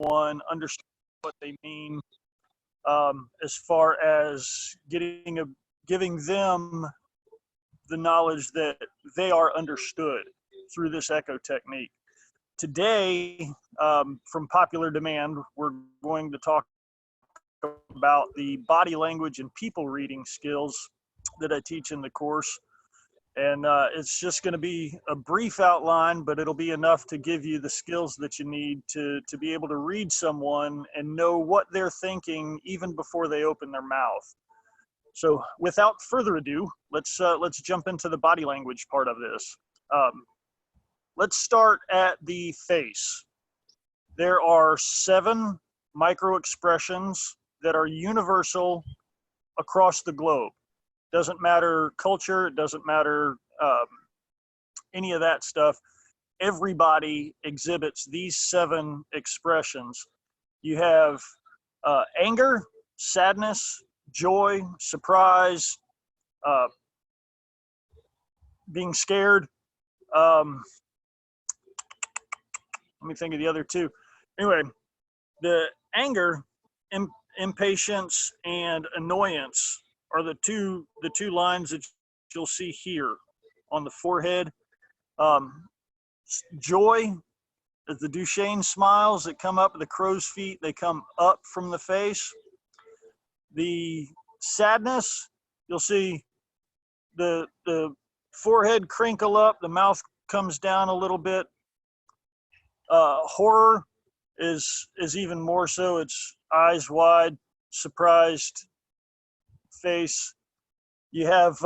someone, understand what they mean, as far as giving them the knowledge that they are understood through this echo technique. Today, from popular demand, we're going to talk about the body language and people reading skills that I teach in the course. And it's just going to be a brief outline, but it'll be enough to give you the skills that you need to be able to read someone and know what they're thinking even before they open their mouth. So without further ado, let's jump into the body language part of this. Let's start at the face. There are 7 micro expressions that are universal across the globe. Doesn't matter culture, it doesn't matter any of that stuff. Everybody exhibits these 7 expressions. You have anger, sadness, joy, surprise, being scared. Let me think of the other 2. Anyway, the anger, impatience, and annoyance are the two lines that you'll see here on the forehead. Joy is the Duchenne smiles that come up, the crow's feet, they come up from the face. The sadness, you'll see the forehead crinkle up, the mouth comes down a little bit. Horror is even more so. It's eyes wide, surprised face. You have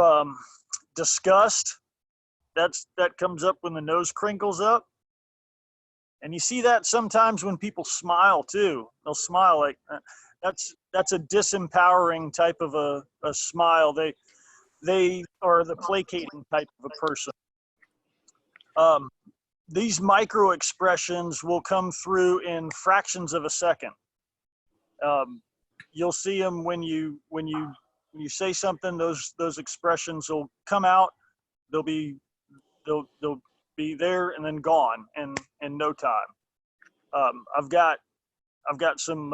disgust. That comes up when the nose crinkles up. And you see that sometimes when people smile too. They'll smile like that's a disempowering type of a smile. They are the placating type of a person. These micro expressions will come through in fractions of a second. You'll see them when you say something. Those expressions will come out. They'll be there and then gone in no time. I've got some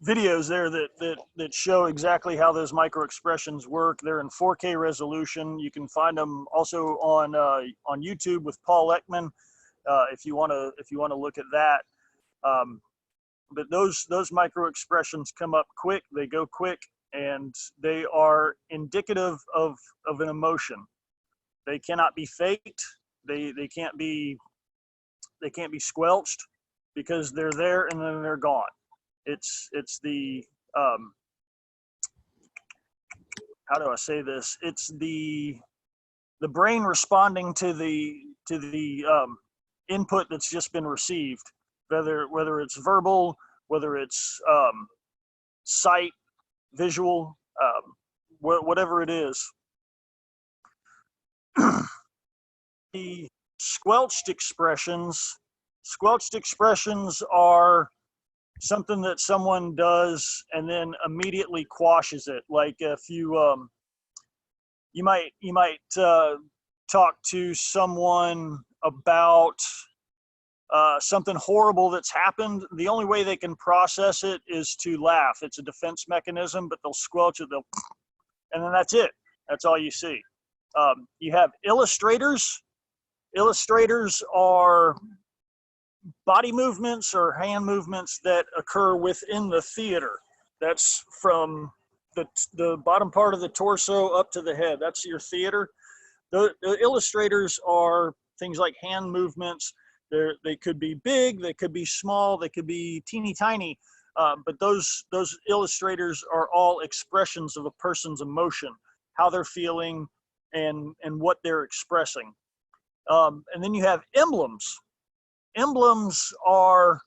videos there that show exactly how those micro expressions work. They're in 4K resolution. You can find them also on YouTube with Paul Ekman, if you want to look at that. But those micro expressions come up quick. They go quick, and they are indicative of an emotion. They cannot be faked. They can't be squelched, because they're there and then they're gone. It's the how do I say this? It's the brain responding to the input that's just been received, whether it's verbal, whether it's sight, visual, whatever it is. The squelched expressions are something that someone does and then immediately quashes it. Like if you might talk to someone about something horrible that's happened. The only way they can process it is to laugh. It's a defense mechanism, but they'll squelch it, and then that's it. That's all you see. You have illustrators. Illustrators are body movements or hand movements that occur within the theater. That's from the bottom part of the torso up to the head. That's your theater. The illustrators are things like hand movements. They could be big, they could be small, they could be teeny tiny, but those illustrators are all expressions of a person's emotion, how they're feeling, and what they're expressing. And then you have emblems. Emblems are,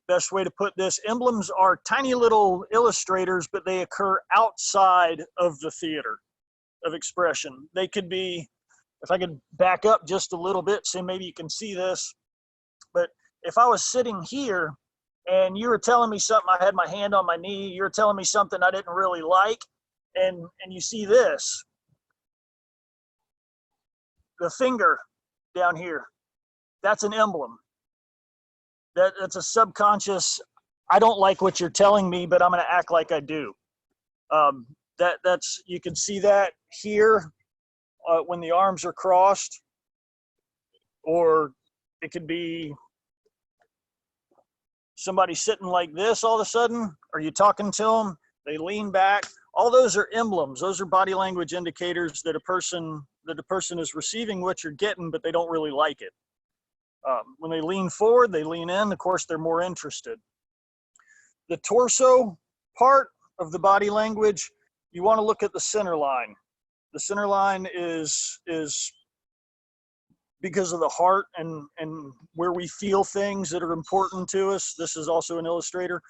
best way to put this, emblems are tiny little illustrators, but they occur outside of the theater of expression. They could be, if I could back up just a little bit, so maybe you can see this, but if I was sitting here and you were telling me something, I had my hand on my knee, you were telling me something I didn't really like, and you see this, the finger down here, That's an emblem. That's a subconscious, I don't like what you're telling me, but I'm going to act like I do. That's, you can see that here when the arms are crossed, or it could be somebody sitting like this all of a sudden. Are you talking to them? They lean back. All those are emblems. Those are body language indicators that a person is receiving what you're getting, but they don't really like it. When they lean forward, they lean in. Of course, they're more interested. The torso part of the body language, you want to look at the center line. The center line is because of the heart and where we feel things that are important to us. This is also an illustrator.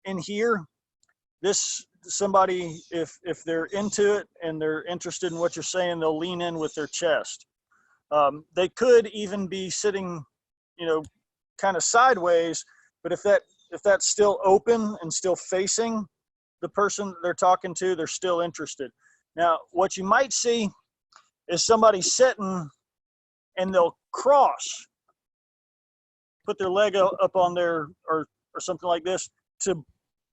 In here, somebody, if they're into it and they're interested in what you're saying, they'll lean in with their chest. They could even be sitting, kind of sideways, but if that's still open and still facing the person they're talking to, they're still interested. Now, what you might see is somebody sitting and they'll cross, put their leg up on their, or something like this.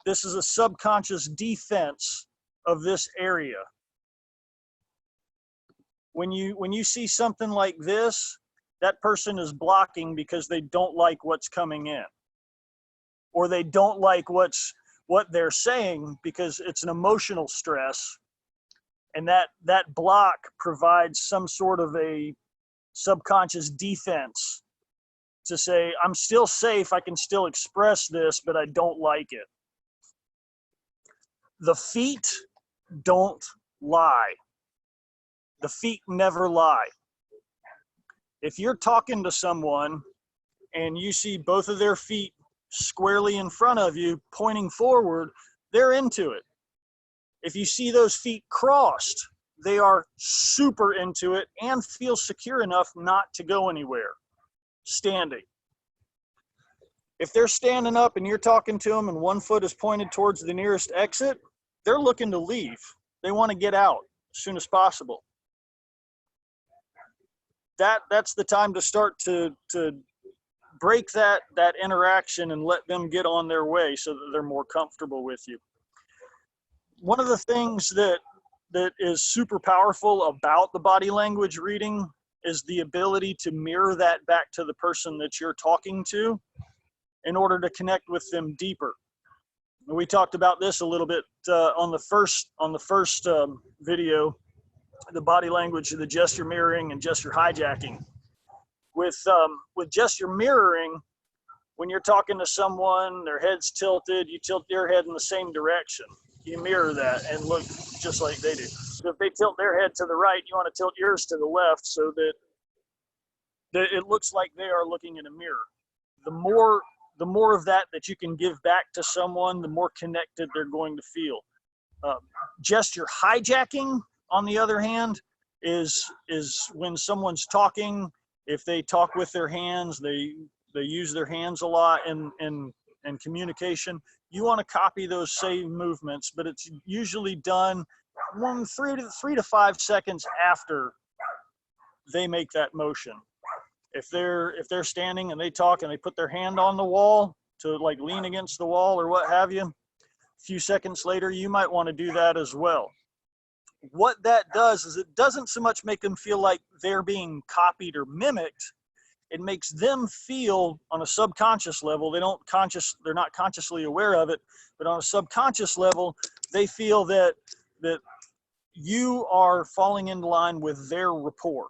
This is a subconscious defense of this area. When you see something like this, that person is blocking because they don't like what's coming in, or they don't like what they're saying because it's an emotional stress, and that block provides some sort of a subconscious defense to say, I'm still safe, I can still express this, but I don't like it. The feet don't lie. The feet never lie. If you're talking to someone and you see both of their feet squarely in front of you, pointing forward, they're into it. If you see those feet crossed, they are super into it and feel secure enough not to go anywhere, standing. If they're standing up and you're talking to them and one foot is pointed towards the nearest exit, they're looking to leave. They want to get out as soon as possible. That's the time to start to break that interaction and let them get on their way so that they're more comfortable with you. One of the things that is super powerful about the body language reading is the ability to mirror that back to the person that you're talking to in order to connect with them deeper. We talked about this a little bit on the first video, the body language, the gesture mirroring and gesture hijacking. With gesture mirroring, when you're talking to someone, their head's tilted, you tilt your head in the same direction. You mirror that and look just like they do. So if they tilt their head to the right, you want to tilt yours to the left so that it looks like they are looking in a mirror. The more of that you can give back to someone, the more connected they're going to feel. Gesture hijacking, on the other hand, is when someone's talking. If they talk with their hands, they use their hands a lot in communication. You want to copy those same movements, but it's usually done 3 to 5 seconds after they make that motion. If they're standing and they talk and they put their hand on the wall to like lean against the wall or what have you, a few seconds later, you might want to do that as well. What that does is it doesn't so much make them feel like they're being copied or mimicked. It makes them feel on a subconscious level, they're not consciously aware of it, but on a subconscious level, they feel that you are falling in line with their rapport.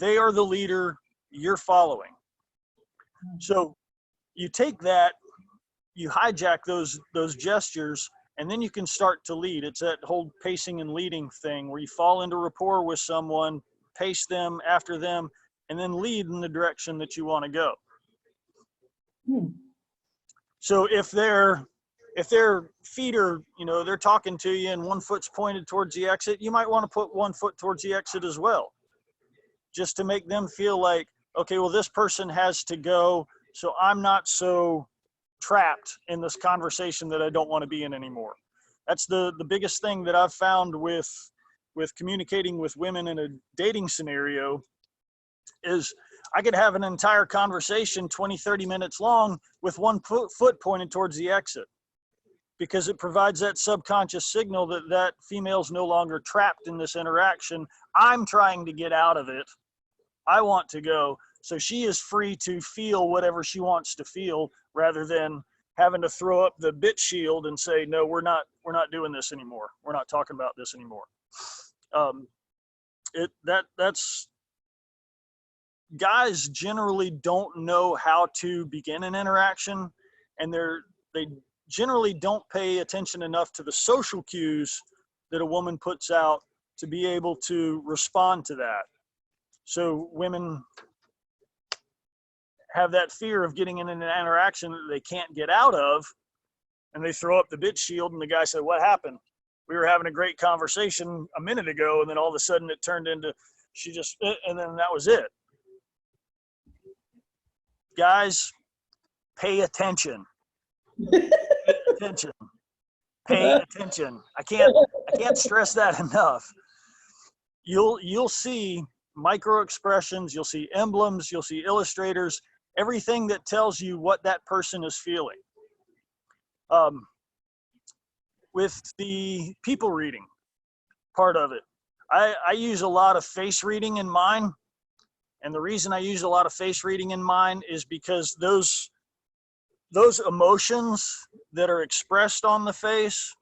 They are the leader, you're following. So you take that, you hijack those gestures, and then you can start to lead. It's that whole pacing and leading thing where you fall into rapport with someone, pace them after them, and then lead in the direction that you want to go. So if their feet are, they're talking to you and one foot's pointed towards the exit, you might want to put one foot towards the exit as well, just to make them feel like, okay, well, this person has to go, so I'm not so trapped in this conversation that I don't want to be in anymore. That's the biggest thing that I've found with with communicating with women in a dating scenario is I could have an entire conversation 20, 30 minutes long with one foot pointed towards the exit, because it provides that subconscious signal that that female's no longer trapped in this interaction. I'm trying to get out of it. I want to go. So she is free to feel whatever she wants to feel, rather than having to throw up the bit shield and say, no, we're not doing this anymore. We're not talking about this anymore. That's guys generally don't know how to begin an interaction, and they generally don't pay attention enough to the social cues that a woman puts out to be able to respond to that. So women have that fear of getting in an interaction that they can't get out of, and they throw up the bit shield, and the guy said, what happened? We were having a great conversation a minute ago, and then all of a sudden it turned into, and then that was it. Guys, pay attention. Pay attention. Pay attention. I can't stress that enough. You'll see micro expressions, you'll see emblems, you'll see illustrators, everything that tells you what that person is feeling. With the people reading part of it, I use a lot of face reading in mine. And the reason I use a lot of face reading in mine is because those emotions that are expressed on the face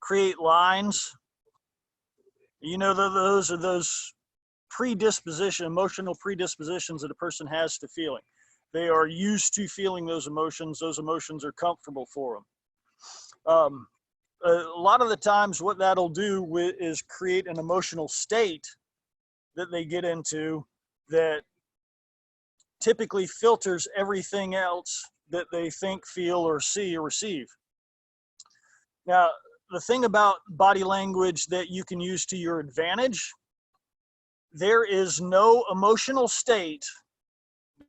create lines. You know, those are those emotional predispositions that a person has to feeling. They are used to feeling those emotions. Those emotions are comfortable for them. A lot of the times what that'll do is create an emotional state that they get into that typically filters everything else that they think, feel, or see or receive. Now, the thing about body language that you can use to your advantage, there is no emotional state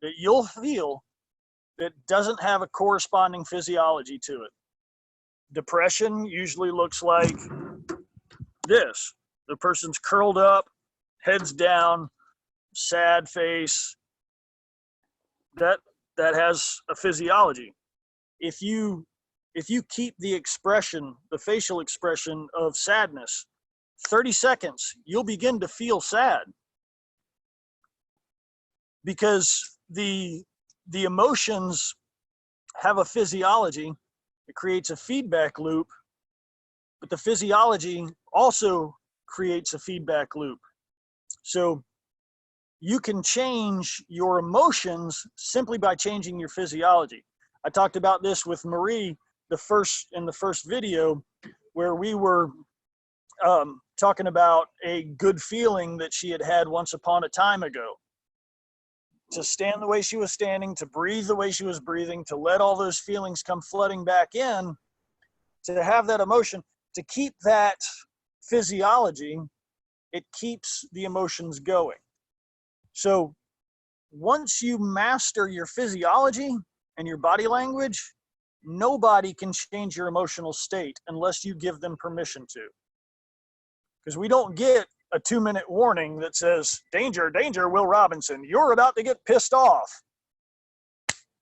that you'll feel that doesn't have a corresponding physiology to it. Depression usually looks like this. The person's curled up, heads down, sad face. That has a physiology. If you keep the expression, the facial expression of sadness, 30 seconds, you'll begin to feel sad, because the emotions have a physiology. It creates a feedback loop, but the physiology also creates a feedback loop. So you can change your emotions simply by changing your physiology. I talked about this with Marie in the first video, where we were talking about a good feeling that she had had once upon a time ago. To stand the way she was standing, to breathe the way she was breathing, to let all those feelings come flooding back in, to have that emotion, to keep that physiology, it keeps the emotions going. So once you master your physiology and your body language, nobody can change your emotional state unless you give them permission to. Because we don't get a 2-minute warning that says, danger, danger, Will Robinson, you're about to get pissed off.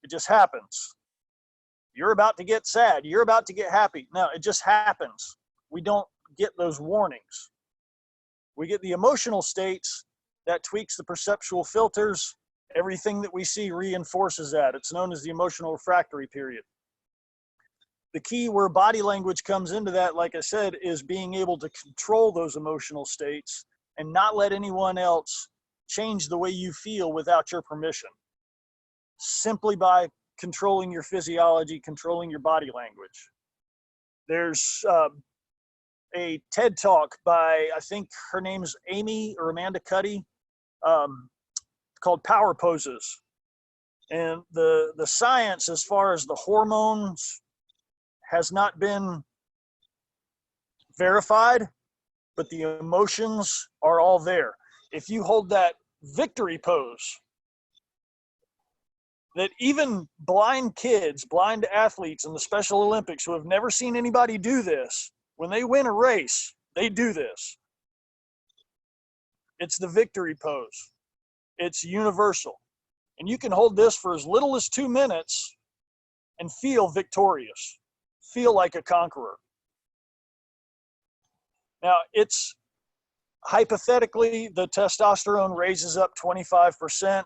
It just happens. You're about to get sad. You're about to get happy. No, it just happens. We don't get those warnings. We get the emotional states that tweaks the perceptual filters. Everything that we see reinforces that. It's known as the emotional refractory period. The key where body language comes into that, like I said, is being able to control those emotional states and not let anyone else change the way you feel without your permission. Simply by controlling your physiology, controlling your body language. There's a TED Talk by, I think her name's Amy or Amanda Cuddy, called Power Poses. And the science as far as the hormones has not been verified, but the emotions are all there. If you hold that victory pose, that even blind kids, blind athletes in the Special Olympics who have never seen anybody do this, when they win a race, they do this. It's the victory pose. It's universal. And you can hold this for as little as 2 minutes and feel victorious, feel like a conqueror. Now, it's hypothetically, the testosterone raises up 25%.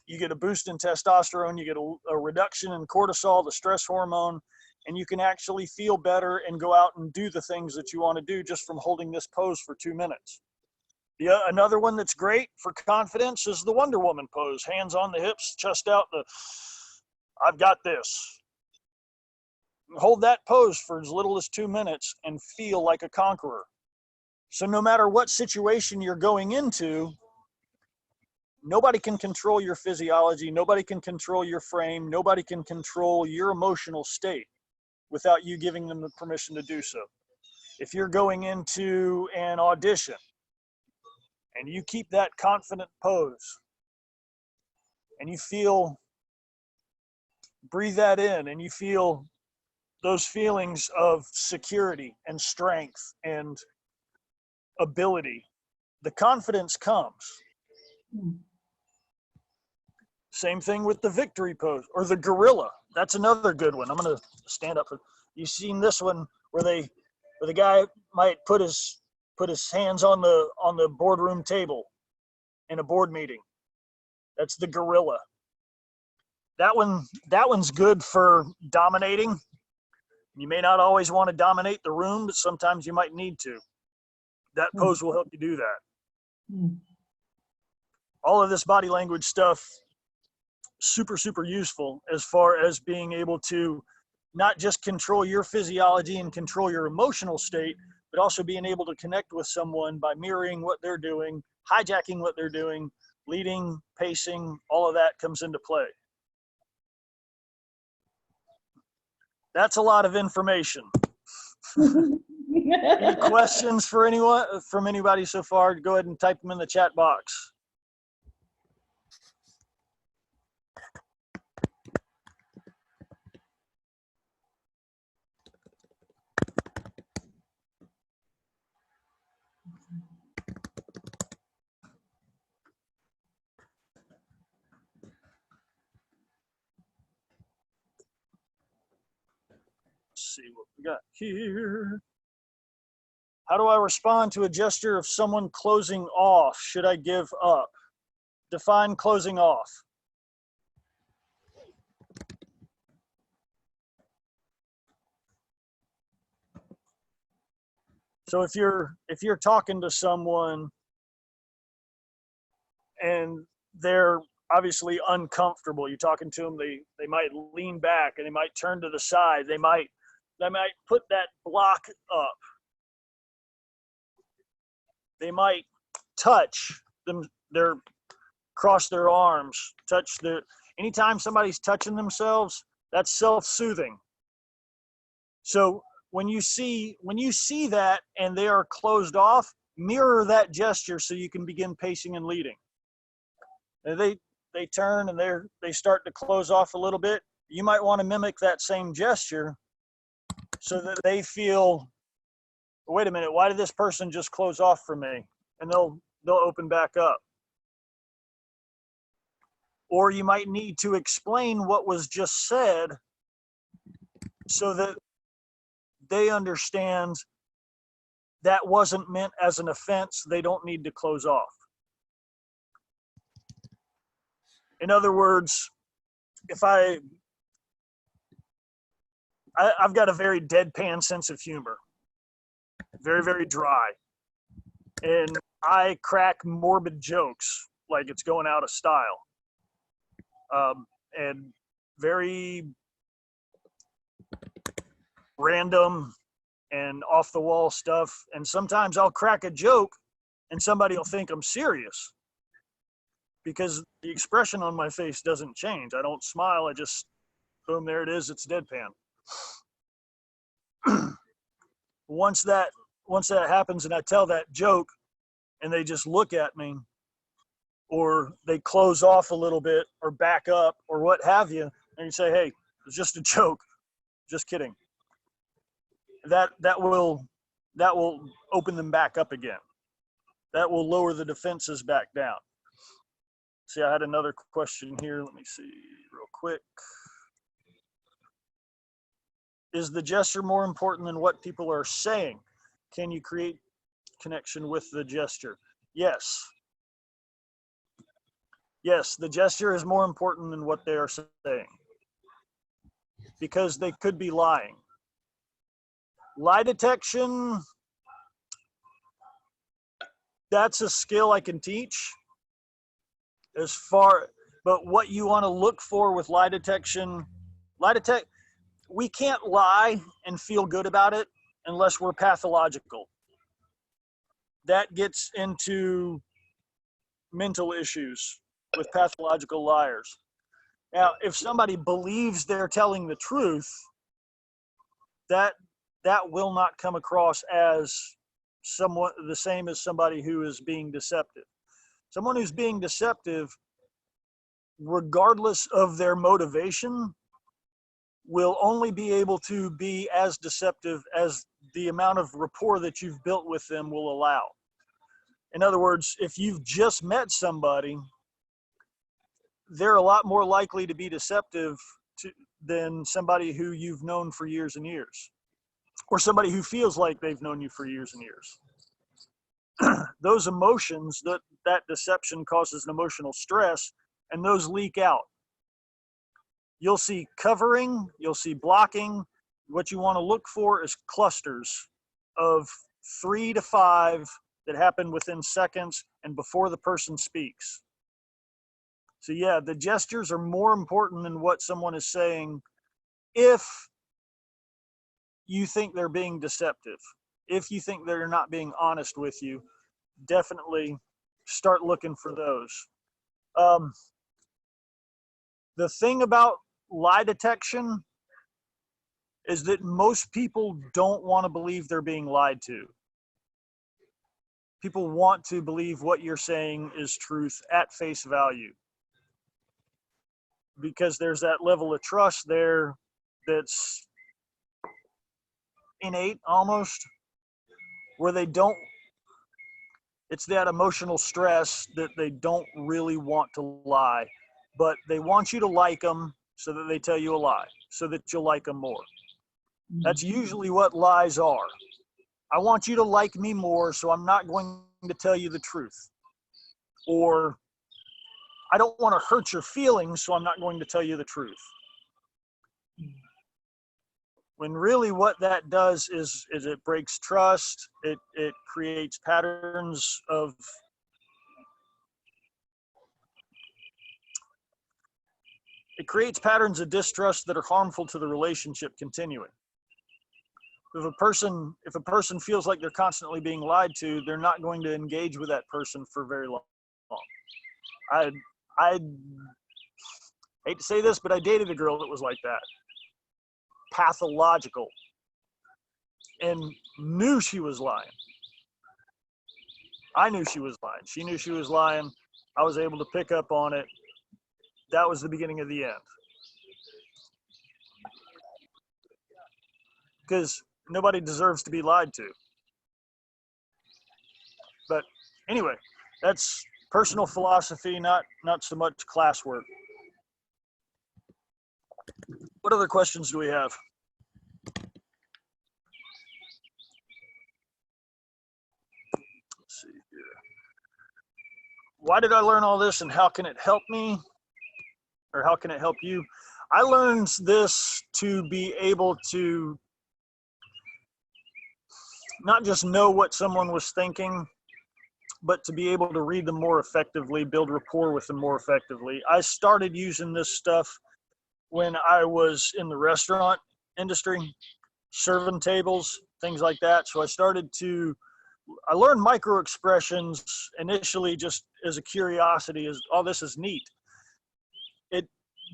You get a boost in testosterone, you get a reduction in cortisol, the stress hormone, and you can actually feel better and go out and do the things that you want to do just from holding this pose for 2 minutes. Another one that's great for confidence is the Wonder Woman pose. Hands on the hips, chest out, I've got this. Hold that pose for as little as 2 minutes and feel like a conqueror. So no matter what situation you're going into, nobody can control your physiology. Nobody can control your frame. Nobody can control your emotional state without you giving them the permission to do so. If you're going into an audition and you keep that confident pose and you breathe that in and you feel those feelings of security and strength and ability, the confidence comes. Same thing with the victory pose or the gorilla. That's another good one. I'm going to stand up. You've seen this one where the guy might put his hands on the boardroom table in a board meeting. That's the gorilla. That one's good for dominating. You may not always want to dominate the room, but sometimes you might need to. That pose will help you do that. All of this body language stuff, super, super useful as far as being able to not just control your physiology and control your emotional state, but also being able to connect with someone by mirroring what they're doing, hijacking what they're doing, leading, pacing, all of that comes into play. That's a lot of information. Any questions for anyone, from anybody so far? Go ahead and type them in the chat box. Let's see what we got here. How do I respond to a gesture of someone closing off? Should I give up? Define closing off. So if you're talking to someone and they're obviously uncomfortable, you're talking to them, they might lean back and they might turn to the side. They might put that block up. They might touch them, cross their arms, anytime somebody's touching themselves, that's self-soothing. So when you see that and they are closed off, mirror that gesture so you can begin pacing and leading. And they turn and they start to close off a little bit. You might want to mimic that same gesture so that they feel, wait a minute, why did this person just close off from me? And they'll open back up. Or you might need to explain what was just said so that they understand that wasn't meant as an offense. They don't need to close off. In other words, if I've got a very deadpan sense of humor, very, very dry, and I crack morbid jokes like it's going out of style, and very random and off the wall stuff. And sometimes I'll crack a joke and somebody will think I'm serious because the expression on my face doesn't change. I don't smile. I just, boom, there it is. It's deadpan. Once that happens and I tell that joke and they just look at me or they close off a little bit or back up or what have you, and you say, hey, it's just a joke, just kidding. That will open them back up again. That will lower the defenses back down. See, I had another question here. Let me see real quick. Is the gesture more important than what people are saying? Can you create connection with the gesture? Yes. Yes, the gesture is more important than what they are saying, because they could be lying. Lie detection, that's a skill I can teach. But what you want to look for with lie detection, we can't lie and feel good about it unless we're pathological. That gets into mental issues with pathological liars. Now, if somebody believes they're telling the truth, that will not come across as somewhat the same as somebody who is being deceptive. Someone who's being deceptive, regardless of their motivation, will only be able to be as deceptive as the amount of rapport that you've built with them will allow. In other words, if you've just met somebody, they're a lot more likely to be deceptive than somebody who you've known for years and years, or somebody who feels like they've known you for years and years. Those emotions, that deception causes an emotional stress, and those leak out. You'll see covering, you'll see blocking. What you want to look for is clusters of 3 to 5 that happen within seconds and before the person speaks. So yeah, the gestures are more important than what someone is saying if you think they're being deceptive. If you think they're not being honest with you, definitely start looking for those. The thing about lie detection is that most people don't want to believe they're being lied to. People want to believe what you're saying is truth at face value, because there's that level of trust there that's innate almost, where they don't, it's that emotional stress that they don't really want to lie, but they want you to like them so that they tell you a lie, so that you'll like them more. That's usually what lies are. I want you to like me more, so I'm not going to tell you the truth. Or I don't want to hurt your feelings, so I'm not going to tell you the truth. When really what that does is it breaks trust. It creates patterns of distrust that are harmful to the relationship continuing. If a person feels like they're constantly being lied to, they're not going to engage with that person for very long. I hate to say this, but I dated a girl that was like that. Pathological. And knew she was lying. I knew she was lying. She knew she was lying. I was able to pick up on it. That was the beginning of the end. Because nobody deserves to be lied to. But anyway, that's personal philosophy, not so much classwork. What other questions do we have? Let's see here. Why did I learn all this, and how can it help me? Or how can it help you? I learned this to be able to not just know what someone was thinking, but to be able to read them more effectively, build rapport with them more effectively. I started using this stuff when I was in the restaurant industry, serving tables, things like that. So I learned micro expressions initially just as a curiosity, as, oh, this is neat. It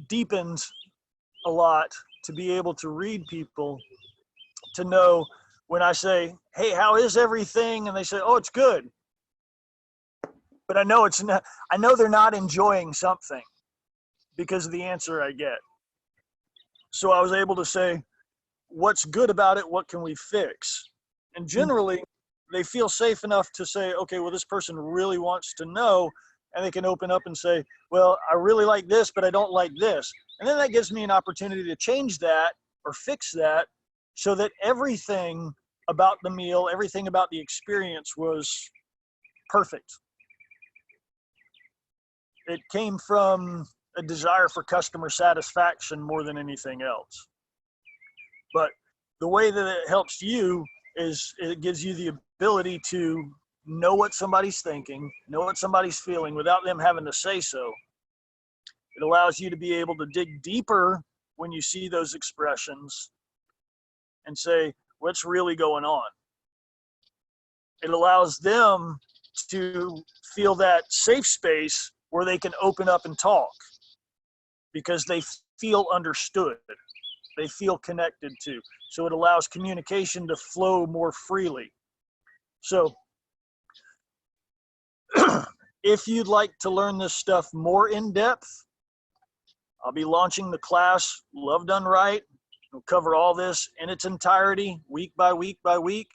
deepened a lot to be able to read people, to know when I say, hey, how is everything? And they say, oh, it's good. But I know they're not enjoying something because of the answer I get. So I was able to say, what's good about it? What can we fix? And generally, they feel safe enough to say, okay, well, this person really wants to know, and they can open up and say, well, I really like this, but I don't like this. And then that gives me an opportunity to change that or fix that so that everything about the meal, everything about the experience was perfect. It came from a desire for customer satisfaction more than anything else. But the way that it helps you is it gives you the ability to know what somebody's thinking, know what somebody's feeling without them having to say so. It allows you to be able to dig deeper when you see those expressions and say, what's really going on? It allows them to feel that safe space where they can open up and talk because they feel understood. They feel connected to. So it allows communication to flow more freely. So if you'd like to learn this stuff more in depth, I'll be launching the class, Love Done Right. We'll cover all this in its entirety, week by week by week.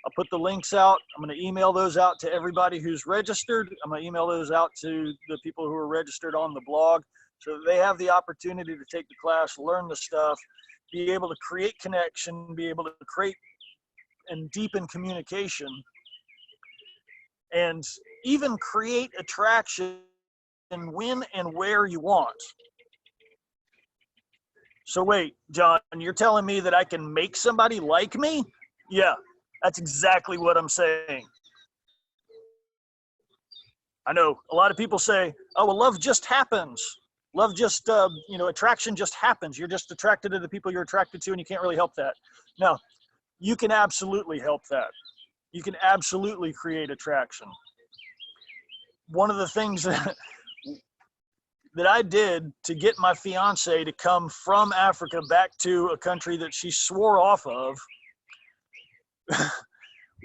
I'll put the links out. I'm going to email those out to everybody who's registered. I'm going to email those out to the people who are registered on the blog so that they have the opportunity to take the class, learn the stuff, be able to create connection, be able to create and deepen communication, and even create attraction when and where you want. So wait, John, you're telling me that I can make somebody like me? Yeah, that's exactly what I'm saying. I know a lot of people say, oh, well, love just happens. Love just, attraction just happens. You're just attracted to the people you're attracted to and you can't really help that. No, you can absolutely help that. You can absolutely create attraction. One of the things that I did to get my fiance to come from Africa back to a country that she swore off of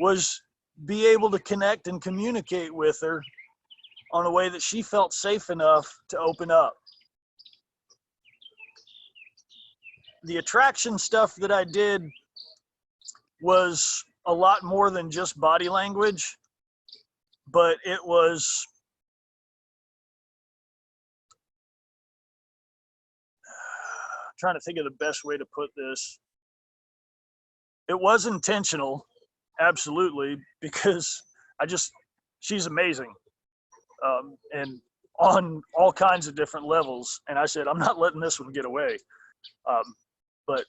was be able to connect and communicate with her on a way that she felt safe enough to open up. The attraction stuff that I did was a lot more than just body language, but it was trying to think of the best way to put this. It was intentional, absolutely, because she's amazing, and on all kinds of different levels. And I said, I'm not letting this one get away. But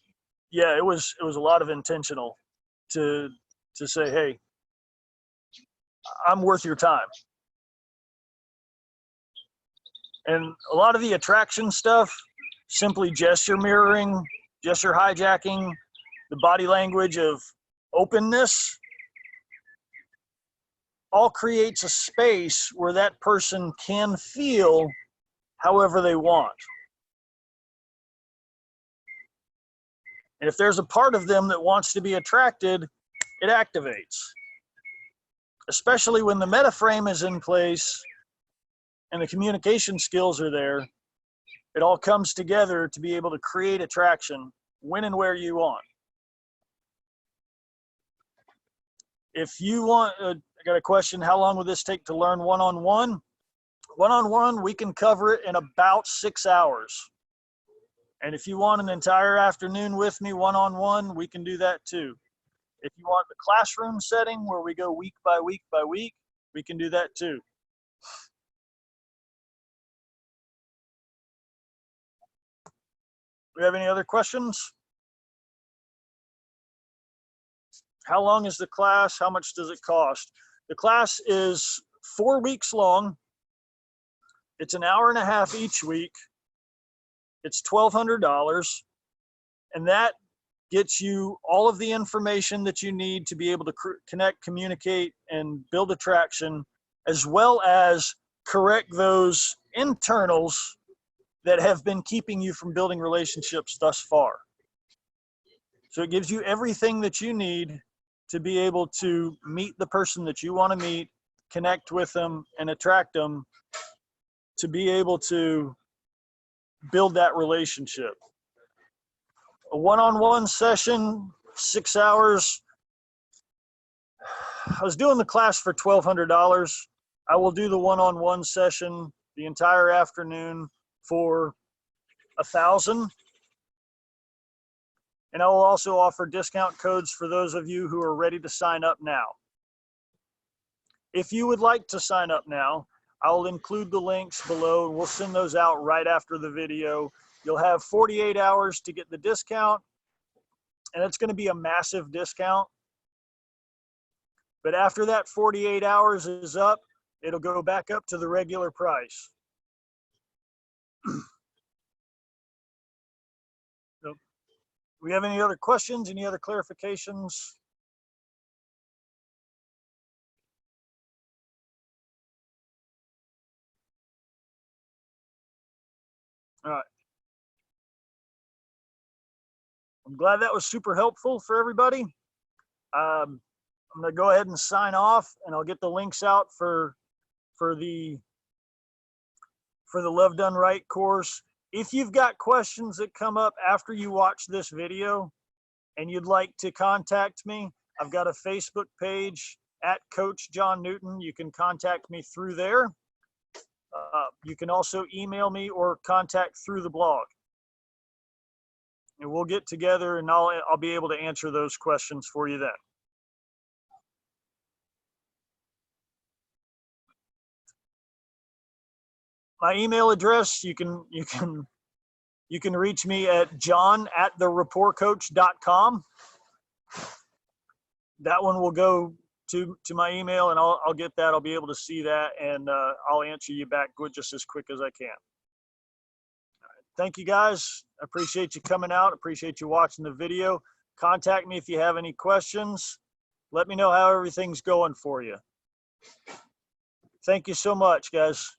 yeah, it was a lot of intentional to say, hey, I'm worth your time. And a lot of the attraction stuff, simply gesture mirroring, gesture hijacking, the body language of openness, all creates a space where that person can feel however they want. And if there's a part of them that wants to be attracted, it activates. Especially when the meta frame is in place and the communication skills are there, it all comes together to be able to create attraction when and where you want. If you want, I got a question, how long will this take to learn one-on-one? One-on-one, we can cover it in about 6 hours. And if you want an entire afternoon with me one-on-one, we can do that too. If you want the classroom setting where we go week by week by week, we can do that too. Do we have any other questions? How long is the class? How much does it cost? The class is 4 weeks long. It's an hour and a half each week. It's $1,200. And that gets you all of the information that you need to be able to connect, communicate, and build attraction, as well as correct those internals that have been keeping you from building relationships thus far. So it gives you everything that you need to be able to meet the person that you want to meet, connect with them, and attract them to be able to build that relationship. A one-on-one session, 6 hours, I was doing the class for $1,200. I will do the one-on-one session the entire afternoon for $1,000. And I will also offer discount codes for those of you who are ready to sign up now. If you would like to sign up now, I'll include the links below and we'll send those out right after the video. You'll have 48 hours to get the discount, and it's going to be a massive discount. But after that 48 hours is up, it'll go back up to the regular price. So, do we have any other questions, any other clarifications? All right. I'm glad that was super helpful for everybody. I'm going to go ahead and sign off, and I'll get the links out for the Love Done Right course. If you've got questions that come up after you watch this video and you'd like to contact me, I've got a Facebook page at Coach Jon Newton. You can contact me through there. You can also email me or contact through the blog. And we'll get together and I'll be able to answer those questions for you then. My email address, you can reach me at jon@TheRapportCoach.com. That one will go to my email, and I'll get that. I'll be able to see that, and I'll answer you back just as quick as I can. All right. Thank you, guys. I appreciate you coming out. Appreciate you watching the video. Contact me if you have any questions. Let me know how everything's going for you. Thank you so much, guys.